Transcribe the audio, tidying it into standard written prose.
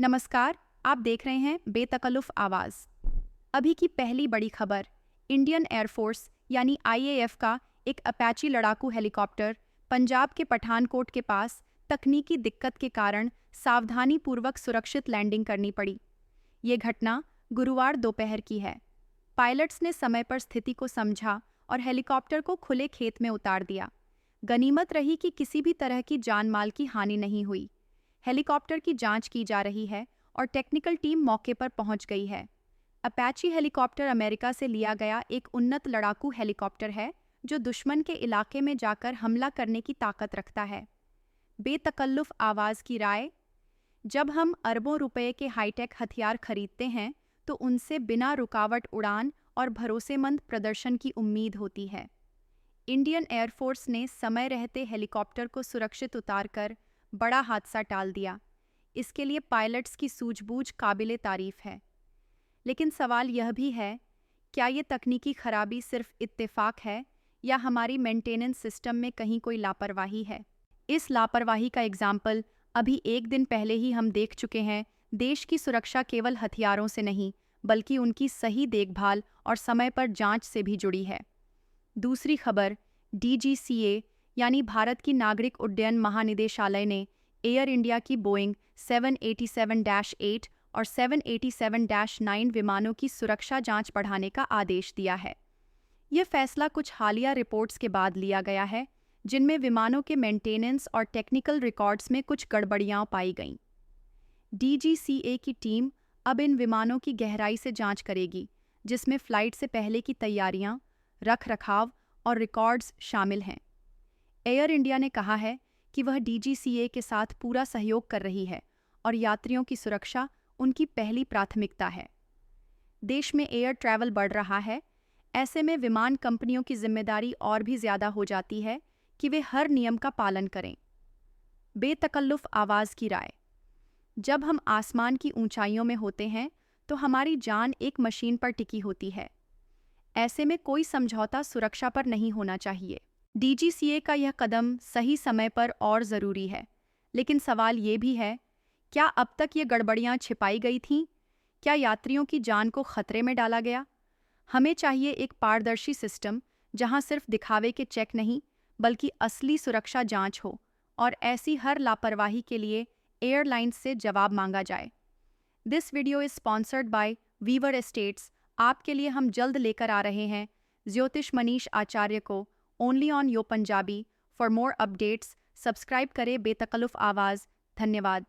नमस्कार, आप देख रहे हैं बेतकल्लुफ़ आवाज़। अभी की पहली बड़ी खबर, इंडियन एयरफोर्स यानी आईएएफ का एक अपाची लड़ाकू हेलीकॉप्टर पंजाब के पठानकोट के पास तकनीकी दिक्कत के कारण सावधानीपूर्वक सुरक्षित लैंडिंग करनी पड़ी। ये घटना गुरुवार दोपहर की है। पायलट्स ने समय पर स्थिति को समझा और हेलीकॉप्टर को खुले खेत में उतार दिया। गनीमत रही कि किसी भी तरह की जान-माल की हानि नहीं हुई। हेलीकॉप्टर की जांच की जा रही है और टेक्निकल टीम मौके पर पहुंच गई है। अपाची हेलीकॉप्टर अमेरिका से लिया गया एक उन्नत लड़ाकू हेलीकॉप्टर है जो दुश्मन के इलाके में जाकर हमला करने की ताकत रखता है। बेतकल्लुफ़ आवाज़ की राय, जब हम अरबों रुपए के हाईटेक हथियार खरीदते हैं तो उनसे बिना रुकावट उड़ान और भरोसेमंद प्रदर्शन की उम्मीद होती है। इंडियन एयरफोर्स ने समय रहते हेलीकॉप्टर को सुरक्षित उतारकर बड़ा हादसा टाल दिया। इसके लिए पायलट्स की सूझबूझ काबिले तारीफ है। लेकिन सवाल यह भी है, क्या ये तकनीकी खराबी सिर्फ इत्तेफाक है या हमारी मेंटेनेंस सिस्टम में कहीं कोई लापरवाही है? इस लापरवाही का एग्जाम्पल अभी एक दिन पहले ही हम देख चुके हैं। देश की सुरक्षा केवल हथियारों से नहीं, बल्कि उनकी सही देखभाल और समय पर जांच से भी जुड़ी है। दूसरी खबर, डीजीसीए यानी भारत की नागरिक उड्डयन महानिदेशालय ने एयर इंडिया की बोइंग 787-8 और 787-9 विमानों की सुरक्षा जांच बढ़ाने का आदेश दिया है। यह फैसला कुछ हालिया रिपोर्ट्स के बाद लिया गया है, जिनमें विमानों के मेंटेनेंस और टेक्निकल रिकॉर्ड्स में कुछ गड़बड़ियां पाई गईं। डीजीसीए की टीम अब इन विमानों की गहराई से जांच करेगी, जिसमें फ्लाइट से पहले की तैयारियां, रख-रखाव और रिकॉर्ड्स शामिल हैं। एयर इंडिया ने कहा है कि वह डीजीसीए के साथ पूरा सहयोग कर रही है और यात्रियों की सुरक्षा उनकी पहली प्राथमिकता है। देश में एयर ट्रैवल बढ़ रहा है, ऐसे में विमान कंपनियों की जिम्मेदारी और भी ज़्यादा हो जाती है कि वे हर नियम का पालन करें। बेतकल्लुफ़ आवाज़ की राय, जब हम आसमान की ऊंचाइयों में होते हैं तो हमारी जान एक मशीन पर टिकी होती है। ऐसे में कोई समझौता सुरक्षा पर नहीं होना चाहिए। डीजीसीए का यह कदम सही समय पर और ज़रूरी है, लेकिन सवाल ये भी है, क्या अब तक ये गड़बड़ियां छिपाई गई थीं? क्या यात्रियों की जान को खतरे में डाला गया? हमें चाहिए एक पारदर्शी सिस्टम जहां सिर्फ दिखावे के चेक नहीं, बल्कि असली सुरक्षा जांच हो और ऐसी हर लापरवाही के लिए एयरलाइंस से जवाब मांगा जाए। This video is sponsored by Weaver Estates. आपके लिए हम जल्द लेकर आ रहे हैं ज्योतिष मनीष आचार्य को only on yo Punjabi. For more updates subscribe करें बेतकल्लुफ़ आवाज़। धन्यवाद।